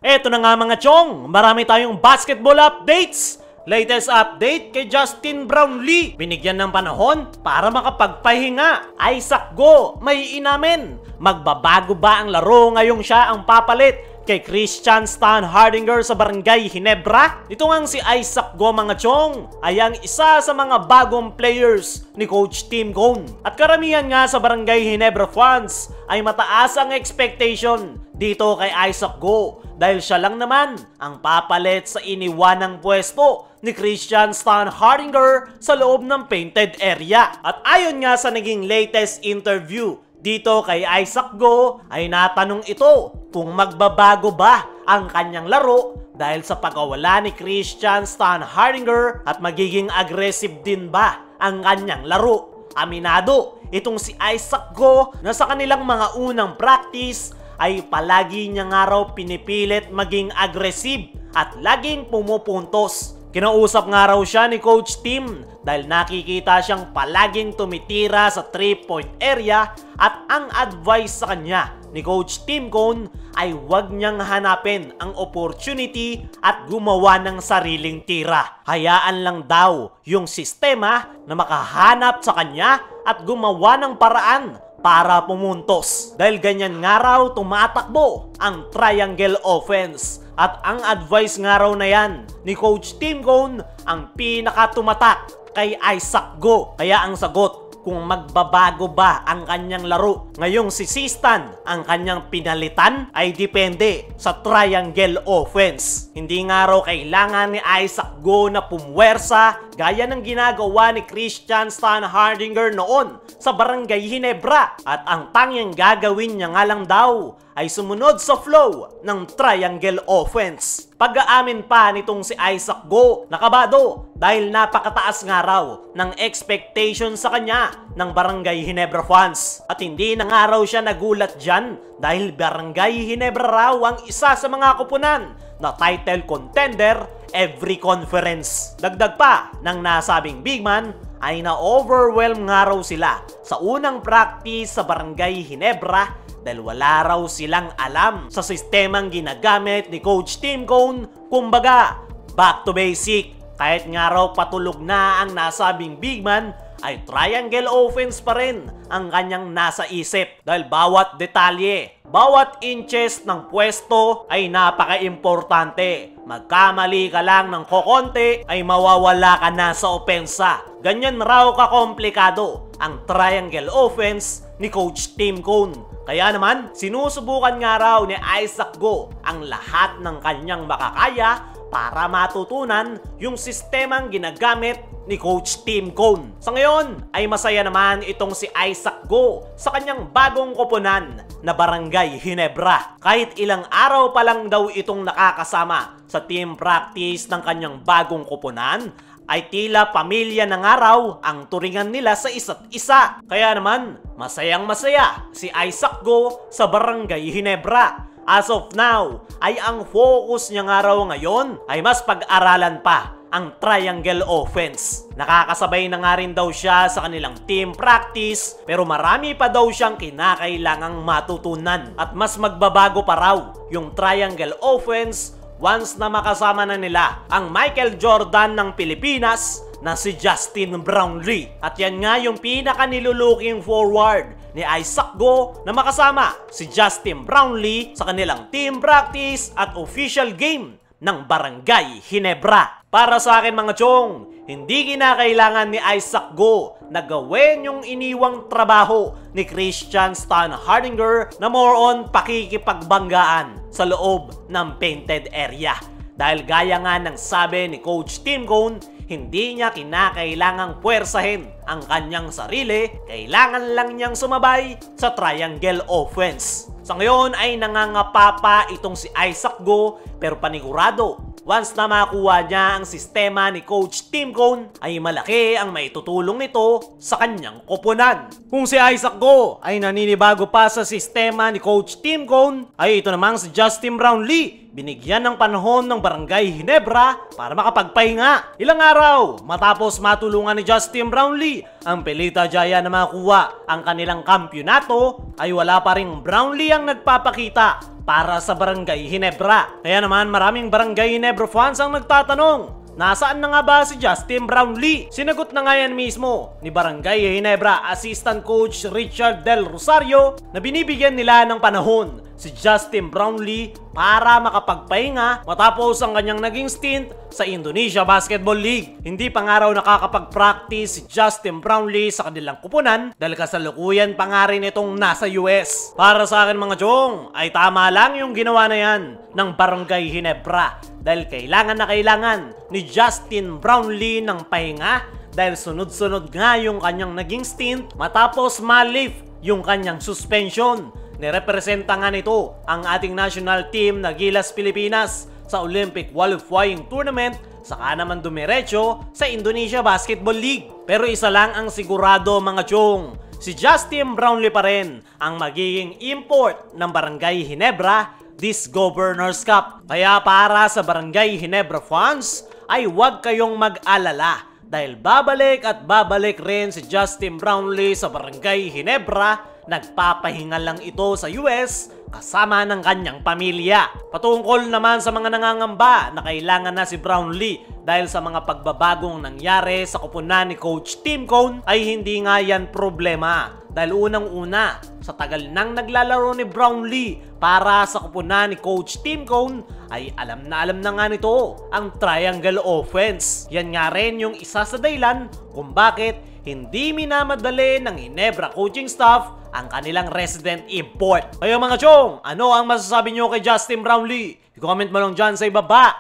Eto na nga mga chong, marami tayong basketball updates. Latest update kay Justin Brownlee. Binigyan ng panahon para makapagpahinga. Isaac Goh, may inamin. Magbabago ba ang laro ngayong siya ang papalit kay Christian Stan Hardinger sa Barangay Ginebra? Ito ngang si Isaac Goh mga chong ay ang isa sa mga bagong players ni Coach Tim Cone. At karamihan nga sa Barangay Ginebra fans ay mataas ang expectation dito kay Isaac Goh dahil siya lang naman ang papalit sa iniwanang pwesto ni Christian Stan Hardinger sa loob ng painted area. At ayon nga sa naging latest interview dito kay Isaac Goh ay natanong ito kung magbabago ba ang kanyang laro dahil sa pagkawala ni Christian Stan Hardinger at magiging aggressive din ba ang kanyang laro. Aminado itong si Isaac Goh na sa kanilang mga unang practice ay palagi niya nga raw pinipilit maging aggressive at laging pumupuntos. Kinausap nga raw siya ni Coach Tim dahil nakikita siyang palaging tumitira sa 3-point area at ang advice sa kanya ni Coach Tim Cone ay huwag niyang hanapin ang opportunity at gumawa ng sariling tira. Hayaan lang daw yung sistema na makahanap sa kanya at gumawa ng paraan para pumuntos. Dahil ganyan nga raw tumatakbo ang triangle offense. At ang advice nga raw na yan ni Coach Tim Cone ang pinakatumatak kay Isaac Goh. Kaya ang sagot kung magbabago ba ang kanyang laro ngayong si Stan ang kanyang pinalitan ay depende sa triangle offense. Hindi nga raw kailangan ni Isaac Goh na pumwersa gaya ng ginagawa ni Christian Stan Hardinger noon sa Barangay Ginebra. At ang tangyang gagawin niya nga lang daw ay sumunod sa flow ng triangle offense. Pag-aamin pa nitong si Isaac Goh, nakabado dahil napakataas nga raw ng expectation sa kanya ng Barangay Ginebra fans. At hindi na nga raw siya nagulat dyan dahil Barangay Ginebra raw ang isa sa mga kupunan na title contender every conference. Dagdag pa ng nasabing big man ay na-overwhelm nga raw sila sa unang practice sa Barangay Ginebra dahil wala raw silang alam sa sistemang ginagamit ni Coach Tim Cone. Kumbaga, back to basic. Kahit nga raw patulog na ang nasabing big man, ay triangle offense pa rin ang kanyang nasa isip. Dahil bawat detalye, bawat inches ng pwesto ay napaka-importante. Magkamali ka lang ng kokonti ay mawawala ka na sa opensa. Ganyan raw kakomplikado ang triangle offense ni Coach Tim Cone. Kaya naman, sinusubukan nga raw ni Isaac Goh ang lahat ng kanyang makakaya para matutunan yung sistemang ginagamit ni Coach Tim Cone. Sa ngayon ay masaya naman itong si Isaac Goh sa kanyang bagong koponan na Barangay Ginebra. Kahit ilang araw pa lang daw itong nakakasama sa team practice ng kanyang bagong koponan, ay tila pamilya ng araw ang turingan nila sa isa't isa. Kaya naman, masayang masaya si Isaac Goh sa Barangay Ginebra. As of now, ay ang focus niya nga raw ngayon ay mas pag-aralan pa ang triangle offense. Nakakasabay na nga rin daw siya sa kanilang team practice pero marami pa daw siyang kinakailangang matutunan. At mas magbabago pa raw yung triangle offense once na makasama na nila ang Michael Jordan ng Pilipinas na si Justin Brownlee. At yan nga yung pinaka nilulooking forward ni Isaac Goh na makasama si Justin Brownlee sa kanilang team practice at official game ng Barangay Ginebra. Para sa akin mga chong, hindi kinakailangan ni Isaac Goh na gawin yung iniwang trabaho ni Christian Stan Hardinger na more on pakikipagbanggaan sa loob ng painted area. Dahil gaya nga ng sabi ni Coach Tim Cone, hindi niya kinakailangang puwersahin ang kanyang sarili, kailangan lang niyang sumabay sa triangle offense. Sa ngayon ay nangangapa pa itong si Isaac Goh pero panigurado once na makuha niya ang sistema ni Coach Tim Cone ay malaki ang maitutulong nito sa kanyang koponan. Kung si Isaac Goh ay naninibago pa sa sistema ni Coach Tim Cone ay ito namang si Justin Brownlee binigyan ng panahon ng Barangay Ginebra para makapagpahinga. Ilang araw matapos matulungan ni Justin Brownlee ang Pelita Jaya na makuha ang kanilang kampyonato ay wala pa ring Brownlee ang nagpapakita para sa Barangay Ginebra. Kaya naman maraming Barangay Ginebra fans ang nagtatanong, nasaan na nga ba si Justin Brownlee? Sinagot na nga yan mismo ni Barangay Ginebra Assistant Coach Richard Del Rosario na binibigyan nila ng panahon si Justin Brownlee para makapagpahinga matapos ang kanyang naging stint sa Indonesia Basketball League. Hindi pa nga raw nakakapag-practice si Justin Brownlee sa kanilang kupunan dahil kasalukuyan pa nga rin itong nasa US. Para sa akin mga chong, ay tama lang yung ginawa na yan ng Barangay Ginebra dahil kailangan na kailangan ni Justin Brownlee ng pahinga dahil sunod-sunod nga yung kanyang naging stint matapos ma-lift yung kanyang suspension. Nirepresenta nga nito ang ating national team na Gilas Pilipinas sa Olympic Qualifying Tournament saka naman dumiretso sa Indonesia Basketball League. Pero isa lang ang sigurado mga chong, si Justin Brownlee pa rin ang magiging import ng Barangay Ginebra this Governors Cup. Kaya para sa Barangay Ginebra fans ay huwag kayong mag-alala dahil babalik at babalik rin si Justin Brownlee sa Barangay Ginebra. Nagpapahinga lang ito sa US kasama ng kanyang pamilya. Patungkol naman sa mga nangangamba na kailangan na si Brownlee dahil sa mga pagbabagong nangyari sa kupunan ni Coach Tim Cone ay hindi nga yan problema. Dahil unang-una, sa tagal nang naglalaro ni Brownlee para sa kupunan ni Coach Tim Cone ay alam na nga nito ang triangle offense. Yan nga rin yung isa sa dahilan kung bakit hindi minamadali ng Ginebra coaching staff ang kanilang resident import. Kaya mga chong, ano ang masasabi nyo kay Justin Brownlee? I-comment mo lang dyan sa ibaba.